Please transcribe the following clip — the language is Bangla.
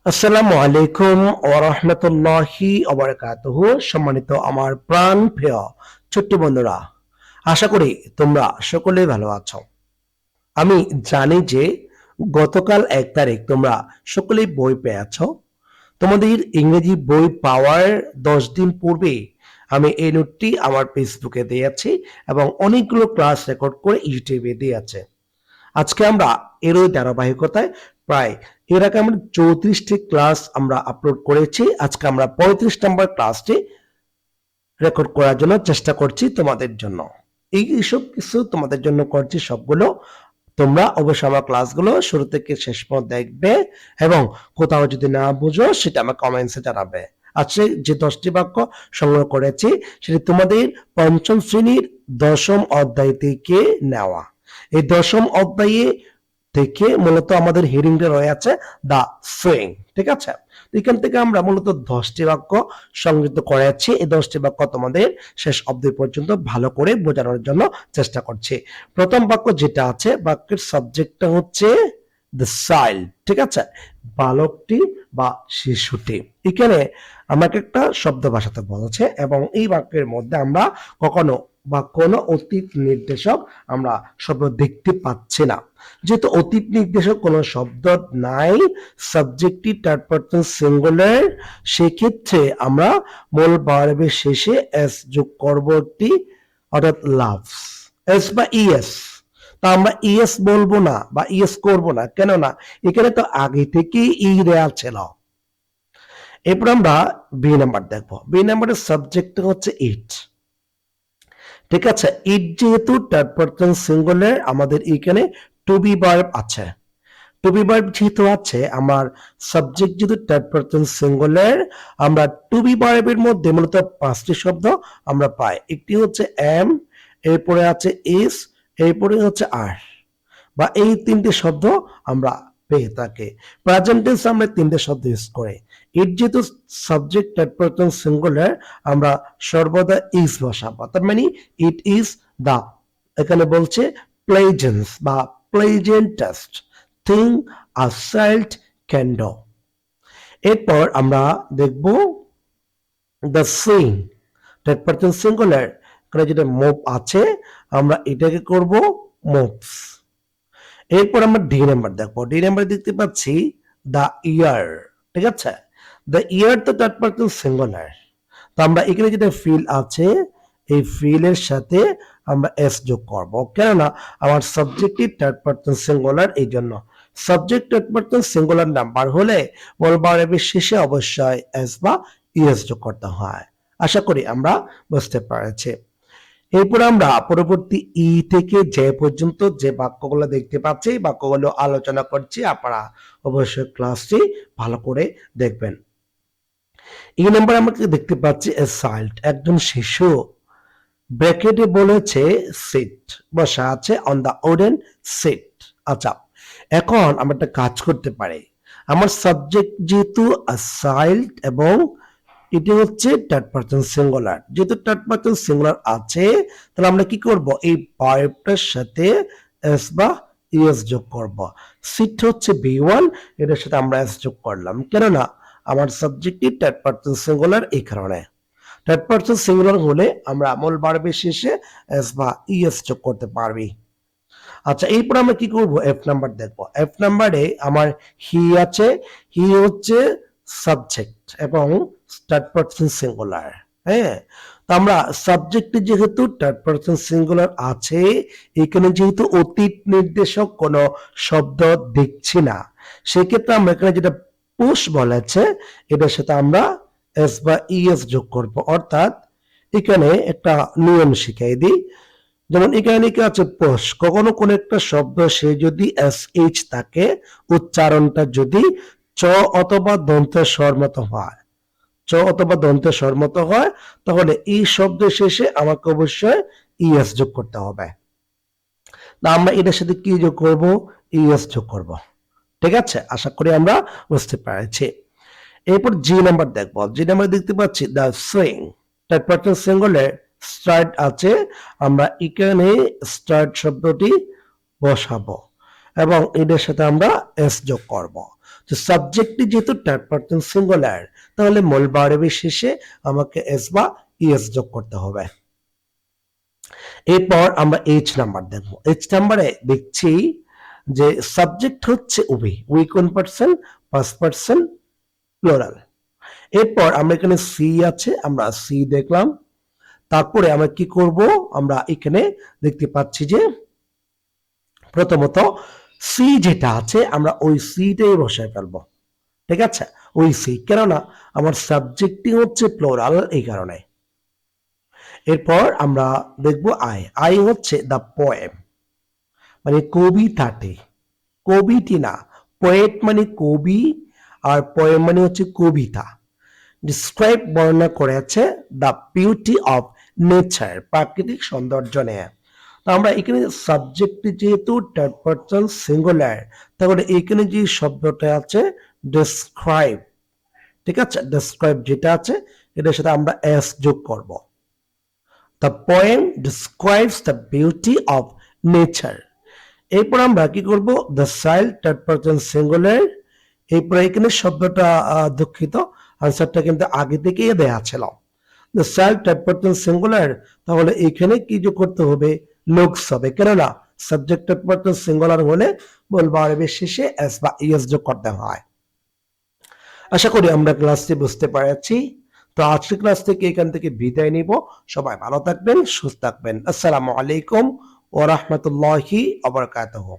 আসসালামু আলাইকুম ওয়া রাহমাতুল্লাহি ওয়া বারাকাতুহু। সম্মানিত আমার প্রাণ প্রিয় ছোট্ট বন্ধুরা, আশা করি তোমরা সকলেই ভালো আছো। আমি জানি যে গতকাল 1 তারিখ তোমরা সকলেই বই পেয়েছো। তোমাদের ইংরেজি বই পাওয়ার 10 দিন পূর্বে আমি এই নোটটি আমার ফেসবুকে দিয়েছি এবং অনেকগুলো ক্লাস রেকর্ড করে ইউটিউবে দিয়েছে। আজকে আমরা এরই ধারাবাহিকতায় প্রায় এর আগে আমরা 34টি ক্লাস আমরা আপলোড করেছি। আজকে আমরা 35 নম্বর ক্লাসটি রেকর্ড করার জন্য চেষ্টা করছি তোমাদের জন্য। এইসব কিছু তোমাদের জন্য করছি সবগুলো। তোমরা অবশ্যই আমার ক্লাসগুলো শুরু থেকে শেষ পর্যন্ত দেখবে এবং কোথাও যদি না বুঝো সেটা আমার কমেন্টসে জানাবে। আজকে যে 10টি বাক্য সংগ্রহ করেছি সেটি তোমাদের পঞ্চম শ্রেণীর 10ম অধ্যায় থেকে নেওয়া। এই 10ম অধ্যায়ে থেকে মূলত আমাদের হেডিংটা রয়েছে দা সুইং, ঠিক আছে? এখান থেকে আমরা মূলত 10টি বাক্য সংযুক্ত করেছি। এই 10টি বাক্য তোমাদের শেষ অবধি পর্যন্ত ভালো করে বোঝানোর জন্য চেষ্টা করছি। প্রথম বাক্য যেটা আছে, বাক্যের সাবজেক্টটা হচ্ছে দ্য চাইল্ড, ঠিক আছে? বালকটি বা শিশুটি। এখানে আমাকে একটা শব্দ ভাষাতে বলেছে এবং এই বাক্যের মধ্যে আমরা কখনো বা কোনো অতীত নির্দেশক আমরা শব্দ দেখতে পাচ্ছি না। যেহেতু অতীত নির্দেশক কোনো শব্দ নাই, সাবজেক্টটি থার্ড পারসন সিঙ্গুলার, সেক্ষেত্রে আমরা মূল ভার্বের শেষে এস যোগ করব একটি, অর্থাৎ লাভস, এস বা ইএস। তা আমরা ইএস বলবো না বা ইএস করব না, কেননা এখানে তো আগে থেকেই ই দেয়া ছিল। এরপর আমরা বি নাম্বার দেখবো। বি নাম্বারের সাবজেক্ট হচ্ছে ইট, ঠিক আছে? ইট যেহেতু থার্ড পারসন সিঙ্গুলার, আমাদের এখানে টু বি ভার্ব আছে। টু বি ভার্ব যেহেতু আছে, আমার সাবজেক্ট যেহেতু থার্ড পারসন সিঙ্গুলার, আমরা টু বি ভার্বের মধ্যে মূলত 5টি শব্দ আমরা পাই। একটি হচ্ছে এম, এরপরে আছে ইস, এরপরে হচ্ছে আর, বা এই 3টে শব্দ আমরা পেয়ে থাকি। প্রেজেন্ট টেন্স আমরা 3টে শব্দ ইউজ করি। ইট যেহেতু সাবজেক্ট থার্ড পারসন সিঙ্গুলার, আমরা সর্বদা ইজ বসাবো। তার মানে ইট ইজ দা, এখানে বলছে প্লেজেন্স বা pleasantest thing a child can do. এরপর আমরা দেখব the sing, third person singular, এখানে যেটা মুভ আছে আমরা এটাকে করব মুভস। এরপর আমরা ডি নাম্বার দেখবো। ডি নাম্বার দেখতে পাচ্ছি দ্য ইয়ার, ঠিক আছে? দ্য ইয়ার তো থার্ড পারসন সিঙ্গুলার, তো আমরা এখানে যেটা ফিল আছে এই ফিলের সাথে আমরা এস যোগ করব, কেননা আমার সাবজেক্টটি থার্ড পারসন সিঙ্গুলার। এই জন্য subject third person singular number হলে বলবার শেষে অবশ্যই এস বা ইএস যোগ করতে হয়। আশা করি আমরা বুঝতে পেরেছি। এরপর আমরা পরবর্তী ই থেকে যে পর্যন্ত যে বাক্যগুলো দেখতে পাচ্ছি বাক্যগুলো আলোচনা করছি, আপনারা অবশ্যই ক্লাসটি ভালো করে দেখবেন। এই নাম্বার আমরা দেখতে পাচ্ছি এ চাইল্ড, একজন শিশু, ব্র্যাকেটে বলেছে সিট, বসা আছে অন দা উডেন সিট। আচ্ছা, এখন আমরা একটা কাজ করতে পারি। আমার সাবজেক্ট যেহেতু আ চাইল্ড এবং এটি হচ্ছে থার্ড পারসন সিঙ্গুলার, যেহেতু থার্ড পারসন সিঙ্গুলার আছে, তাহলে আমরা কি করব, এই ভার্বটার সাথে এস বা ইএস যোগ করব। সিট হচ্ছে বি1, এটার সাথে আমরা এস যোগ করলাম, কেননা আমার সাবজেক্টটি থার্ড পারসন সিঙ্গুলার। এই কারণে থার্ড পারসন সিঙ্গুলার হলে আমরা মূল ভার্বের শেষে এস বা ইএস যোগ করতে পারবি। আচ্ছা, এরপর আমরা কি করব, এফ নাম্বার দেখবো। এফ নাম্বারে আমার হি আছে, হি হচ্ছে সাবজেক্ট এবং থার্ড পারসন সিঙ্গুলার। হ্যাঁ, তো আমরা সাবজেক্টে যেহেতু থার্ড পারসন সিঙ্গুলার আছে, এখানে যেহেতু অতীত নির্দেশক কোনো শব্দ দেখছি না, সেক্ষেত্রে আমরা এখানে যেটা পুশ বলেছে এটার সাথে আমরা এস বা ইএস যোগ করব। অর্থাৎ এখানে একটা নিয়ম শিখাই দিই। যেমন এখানে কি আছে পোষ, কখনো কোন একটা শব্দ সে যদি এস এইচ থাকে, উচ্চারণটা যদি চ অথবা দন্ত্য স্বর মতো হয়, চ অথবা দন্ত্য স্বর মতো হয়, তাহলে এই শব্দের শেষে আমাকে অবশ্যই ইএস যোগ করতে হবে। না আমরা এটার সাথে কি যোগ করব, ইএস যোগ করব। ঠিক আছে, আশা করি আমরা বুঝতে পেরেছি। এরপর জি নাম্বার দেখবো। জি নাম্বার দেখতে পাচ্ছি the swing, third person singular, start আছে, আমরা এখানে স্টার্ট শব্দটি বসাবো এবং এটার সাথে আমরা এস যোগ করব। তো সাবজেক্টটি যেহেতু থার্ড পারসন সিঙ্গুলার, তাহলে মূল ভার্বের শেষে আমাকে এস বা ইএস যোগ করতে হবে। এরপর আমরা এইচ নাম্বার দেখবো। এইচ নাম্বারে দেখছি যে সাবজেক্ট হচ্ছে উই কোন পারসন, ফার্স্ট পারসন প্লুরাল। এরপর আমরা এখানে সি আছে, আমরা সি দেখলাম। তারপরে আমরা কি করব, আমরা এখানে দেখতে পাচ্ছি যে প্রথমত সি যেটা আছে আমরা ওই সিটাই বসায় ফেলবো। ঠিক আছে, ওই সি, কেননা আমার সাবজেক্টই হচ্ছে প্লুরাল, এই কারণে। এরপর আমরা দেখব আই হচ্ছে দ্য পোয়েম, মানে কবিতাটি, কবিটি না, পোয়েট মানে কবি, আর পোয়েম মানে হচ্ছে কবিতা। ডিসক্রাইব বর্ণনা করেছে দ্য বিউটি অফ নেচার, প্রাকৃতিক সৌন্দর্য নিয়ে। তো আমরা এখানে সাবজেক্ট যেহেতু থার্ড পারসন সিঙ্গুলার, তাহলে এখানে যে শব্দটা আছে ডিসক্রাইব, ঠিক আছে, ডিসক্রাইব যেটা আছে এটার সাথে আমরা এস যোগ করব। The poem describes the beauty of nature. এরপর আমরা কি করব, the child third person singular. এরপর এখানে শব্দটা দুঃখিত, আনসারটা কিন্তু আগে থেকেই দেয়া ছিল। The child third person singular, তাহলে এখানে কি যোগ করতে হবে, লুকস হবে, কেননা সাবজেক্ট থার্ড পারসন সিঙ্গুলার হলে মূল ভার্বের শেষে এস বা ইএস যোগ করতে হয়। আশা করি আমরা ক্লাসটি বুঝতে পেরেছি। তো আজকের ক্লাস থেকে এখান থেকে বিদায় নিব। সবাই ভালো থাকবেন, সুস্থ থাকবেন। আসসালামু আলাইকুম ওয়া রাহমাতুল্লাহি ওয়া বারাকাতুহু।